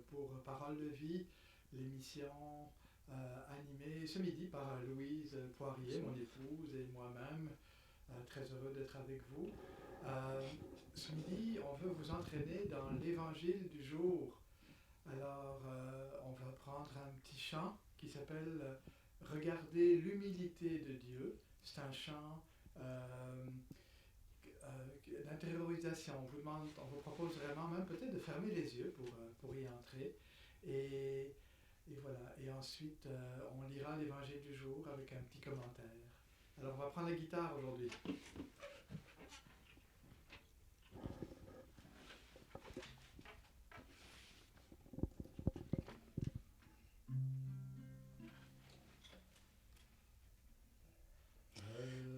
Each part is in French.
pour Parole de vie, l'émission animée ce midi par Louise Poirier, mon épouse, et moi-même. Très heureux d'être avec vous. Euh, Ce midi, on veut vous entraîner dans l'évangile du jour. Alors, on va prendre un petit chant qui s'appelle Regardez l'humilité de Dieu. C'est un chant d'intériorisation. On vous propose vraiment même peut-être de fermer les yeux pour y entrer. Et, et voilà. Et ensuite, on lira l'évangile du jour avec un petit commentaire. Alors, on va prendre la guitare aujourd'hui.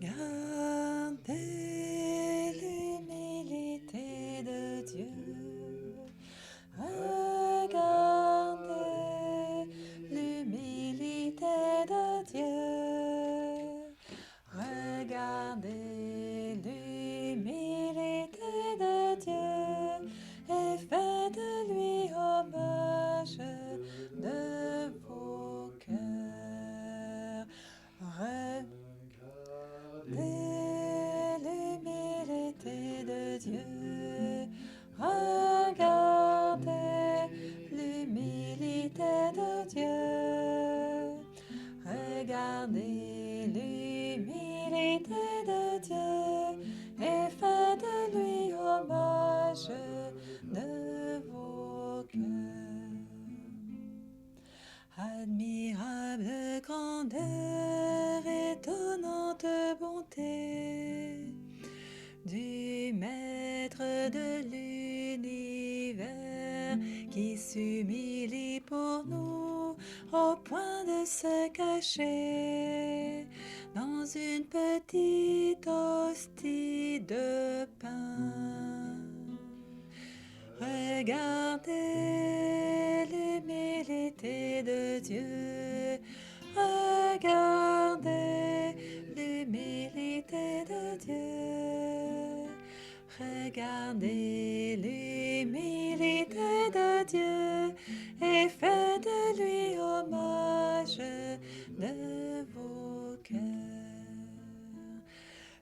Gardez l'humilité de Dieu. Regardez l'humilité de Dieu. Regardez l'humilité de Dieu et faites de lui hommage de vos cœurs. Regardez l'humilité de Dieu. Regardez l'humilité de Dieu. Regardez l'humilité de Dieu et faites de lui hommage de vos cœurs. Admirable grandeur, étonnante bonté du Maître de l'univers qui s'humilie pour nous au point de se cacher dans une petite hostie de pain. Regardez l'humilité de Dieu. Regardez l'humilité de Dieu. Regardez l'humilité de Dieu et faites de lui hommage de vos cœurs.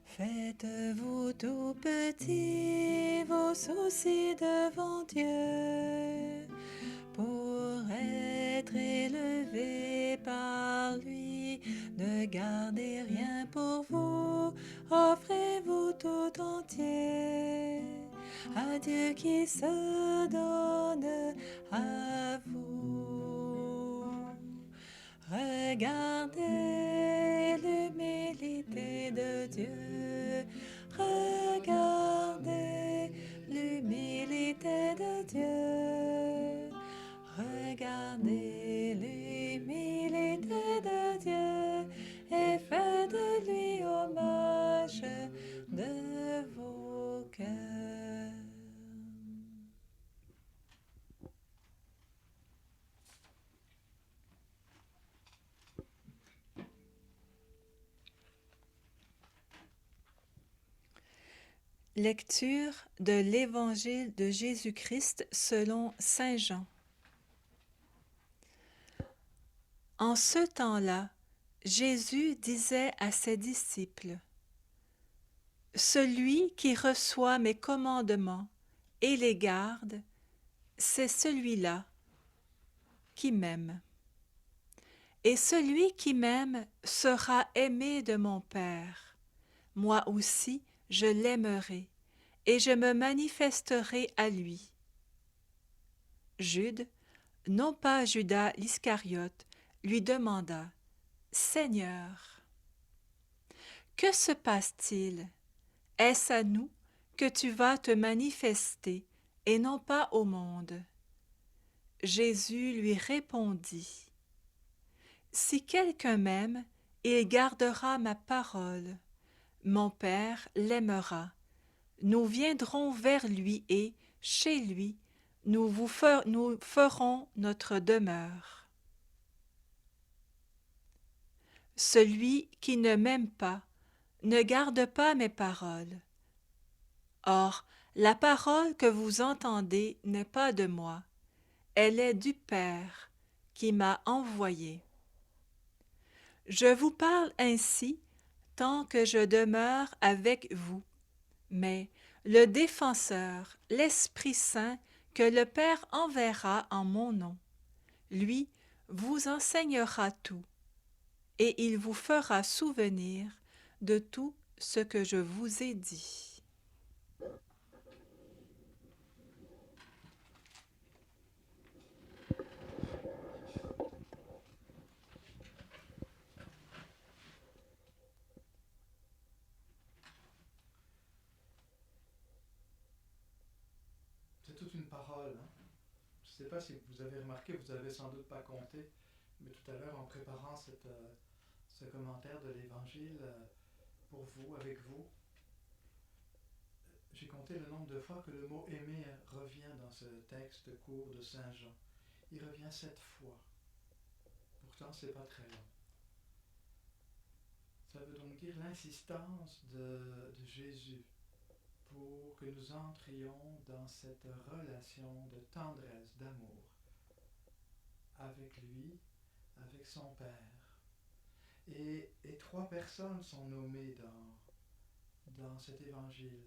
Faites-vous tout petits vos soucis devant Dieu pour être élevés par lui. Ne gardez rien pour vous, offrez-vous tout entier à Dieu qui se donne à vous. Regardez l'humilité de Dieu. Regardez l'humilité de Dieu. Regardez l'humilité de Dieu et faites de lui hommage de vos cœurs. Lecture de l'Évangile de Jésus-Christ selon saint Jean. En ce temps-là, Jésus disait à ses disciples : « Celui qui reçoit mes commandements et les garde, c'est celui-là qui m'aime. Et celui qui m'aime sera aimé de mon Père. Moi aussi, je l'aimerai, et je me manifesterai à lui. » Jude, non pas Judas l'Iscariote, lui demanda : « Seigneur, que se passe-t-il ? Est-ce à nous que tu vas te manifester, et non pas au monde ?» Jésus lui répondit : « Si quelqu'un m'aime, il gardera ma parole. Mon Père l'aimera. Nous viendrons vers lui et, chez lui, nous ferons notre demeure. Celui qui ne m'aime pas ne garde pas mes paroles. Or, la parole que vous entendez n'est pas de moi, elle est du Père qui m'a envoyé. Je vous parle ainsi tant que je demeure avec vous, mais le Défenseur, l'Esprit Saint, que le Père enverra en mon nom, lui vous enseignera tout, et il vous fera souvenir de tout ce que je vous ai dit. C'est toute une parole. Hein? Je ne sais pas si vous avez remarqué, vous n'avez sans doute pas compté, mais tout à l'heure, en préparant ce commentaire de l'Évangile pour vous, avec vous, j'ai compté le nombre de fois que le mot aimer revient dans ce texte court de Saint Jean. Il revient 7 fois. Pourtant, c'est pas très long. Ça veut donc dire l'insistance de Jésus pour que nous entrions dans cette relation de tendresse, d'amour avec lui, avec son Père. Et 3 personnes sont nommées dans cet évangile.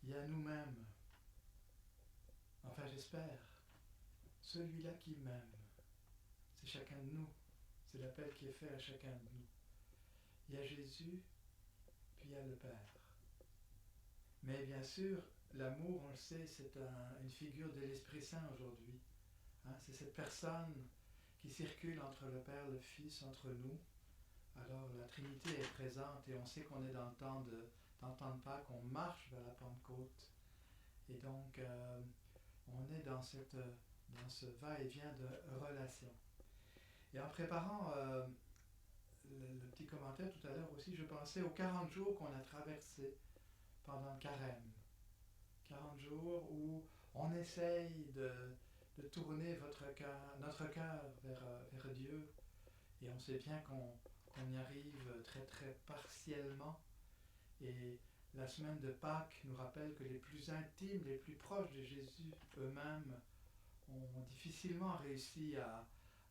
Il y a nous-mêmes, enfin j'espère, celui-là qui m'aime. C'est chacun de nous. C'est l'appel qui est fait à chacun de nous. Il y a Jésus, puis il y a le Père. Mais bien sûr, l'amour, on le sait, c'est une figure de l'Esprit Saint aujourd'hui. Hein, c'est cette personne qui circule entre le Père, le Fils, entre nous. Alors la Trinité est présente et on sait qu'on est dans le temps d'entendre Pâques, qu'on marche vers la Pentecôte. Et donc, on est dans ce va-et-vient de relation. Et en préparant le petit commentaire tout à l'heure aussi, je pensais aux 40 jours qu'on a traversés pendant le carême. 40 jours où on essaye de tourner notre cœur vers Dieu. Et on sait bien qu'on y arrive très très partiellement. Et la semaine de Pâques nous rappelle que les plus intimes, les plus proches de Jésus eux-mêmes ont difficilement réussi à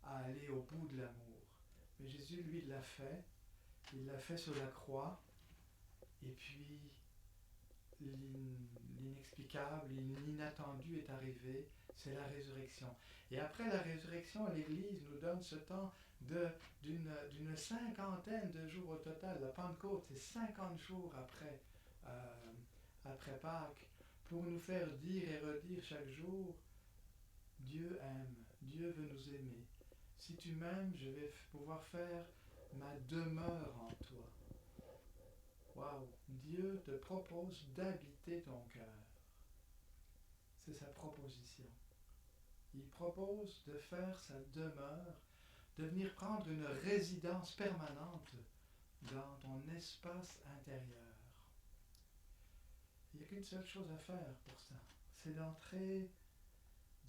aller au bout de l'amour. Mais Jésus, lui, l'a fait. Il l'a fait sur la croix. Et puis, l'inexplicable, l'inattendu est arrivé, c'est la résurrection. Et après la résurrection, l'Église nous donne ce temps d'une cinquantaine de jours au total. La Pentecôte, c'est 50 jours après Pâques, pour nous faire dire et redire chaque jour, Dieu aime, Dieu veut nous aimer. Si tu m'aimes, je vais pouvoir faire ma demeure en toi. Waouh! Dieu te propose d'habiter ton cœur. C'est sa proposition. Il propose de faire sa demeure, de venir prendre une résidence permanente dans ton espace intérieur. Il n'y a qu'une seule chose à faire pour ça. C'est d'entrer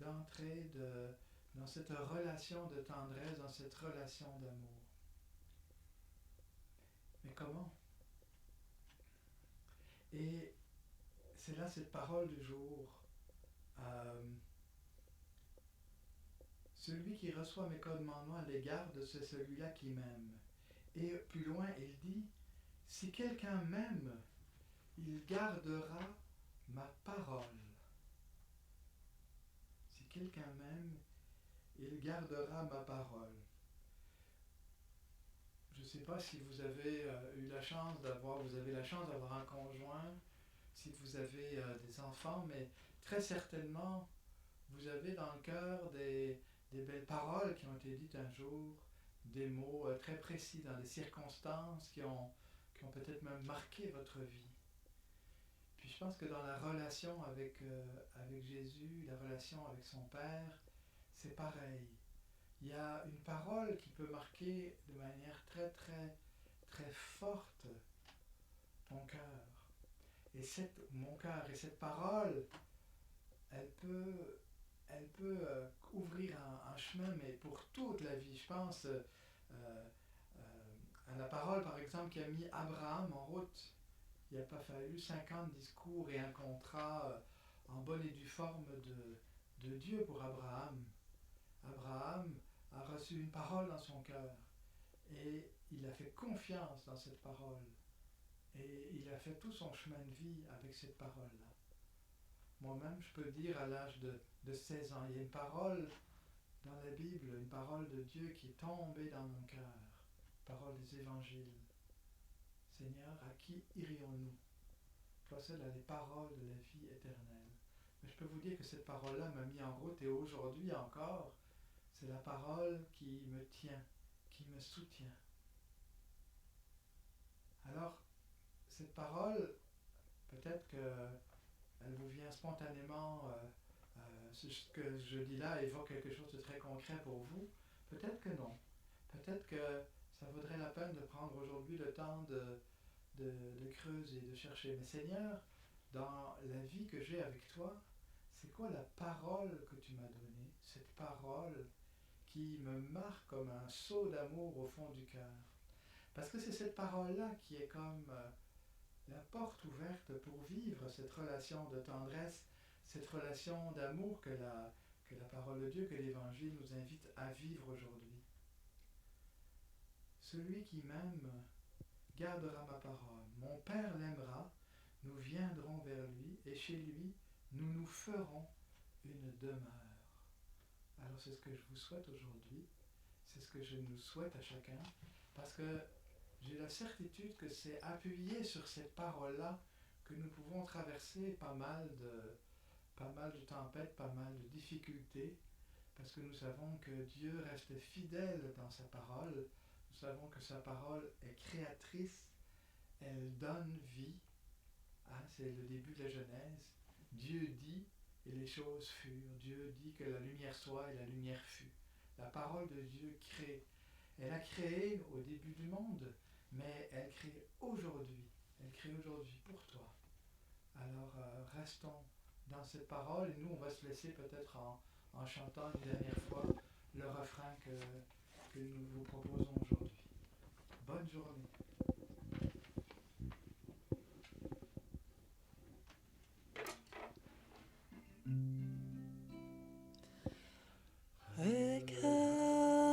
dans cette relation de tendresse, dans cette relation d'amour. Mais comment? Et c'est là cette parole du jour. Celui qui reçoit mes commandements à l'égard de c'est celui-là qui m'aime. Et plus loin, il dit, si quelqu'un m'aime, il gardera ma parole. Si quelqu'un m'aime, il gardera ma parole. Je ne sais pas si vous avez eu la chance d'avoir un conjoint, si vous avez des enfants, mais très certainement, vous avez dans le cœur des belles paroles qui ont été dites un jour, des mots très précis dans des circonstances qui ont peut-être même marqué votre vie. Puis je pense que dans la relation avec Jésus, la relation avec son Père, c'est pareil. Il y a une parole qui peut marquer de manière très très très forte ton cœur. Et mon cœur, et cette parole, elle peut ouvrir un chemin, mais pour toute la vie. Je pense à la parole, par exemple, qui a mis Abraham en route. Il n'a pas fallu 50 discours et un contrat en bonne et due forme de Dieu pour Abraham. Abraham a reçu une parole dans son cœur et il a fait confiance dans cette parole et il a fait tout son chemin de vie avec cette parole-là. Moi-même, je peux dire à l'âge de 16 ans, il y a une parole dans la Bible, une parole de Dieu qui est tombée dans mon cœur, parole des évangiles. Seigneur, à qui irions-nous? Toi seul as les paroles de la vie éternelle. Mais je peux vous dire que cette parole-là m'a mis en route et aujourd'hui encore, c'est la parole qui me tient, qui me soutient. Alors, cette parole, peut-être qu'elle vous vient spontanément, ce que je dis là évoque quelque chose de très concret pour vous. Peut-être que non. Peut-être que ça vaudrait la peine de prendre aujourd'hui le temps de creuser, de chercher. Mais Seigneur, dans la vie que j'ai avec toi, c'est quoi la parole que tu m'as donnée? Cette parole qui me marque comme un seau d'amour au fond du cœur. Parce que c'est cette parole-là qui est comme la porte ouverte pour vivre cette relation de tendresse, cette relation d'amour que la parole de Dieu, que l'Évangile nous invite à vivre aujourd'hui. Celui qui m'aime gardera ma parole. Mon Père l'aimera, nous viendrons vers lui et chez lui, nous nous ferons une demeure. Alors c'est ce que je vous souhaite aujourd'hui, c'est ce que je nous souhaite à chacun, parce que j'ai la certitude que c'est appuyé sur cette parole-là que nous pouvons traverser pas mal de tempêtes, pas mal de difficultés, parce que nous savons que Dieu reste fidèle dans sa parole, nous savons que sa parole est créatrice, elle donne vie, c'est le début de la Genèse, Dieu dit et les choses furent, Dieu dit que la lumière soit et la lumière fut. La parole de Dieu crée, elle a créé au début du monde, mais elle crée aujourd'hui pour toi. Alors restons dans cette parole et nous on va se laisser peut-être en chantant une dernière fois le refrain que nous vous proposons aujourd'hui. Bonne journée.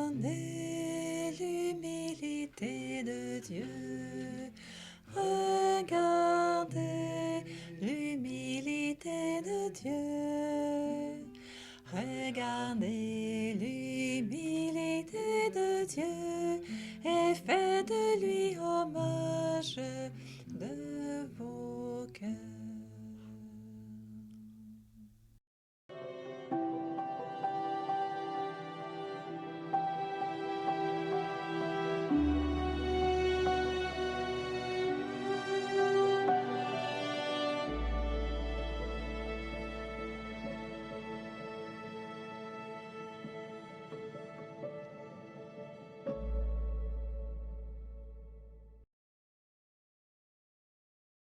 Regardez l'humilité de Dieu. Regardez l'humilité de Dieu. Regardez l'humilité de Dieu et faites de lui hommage.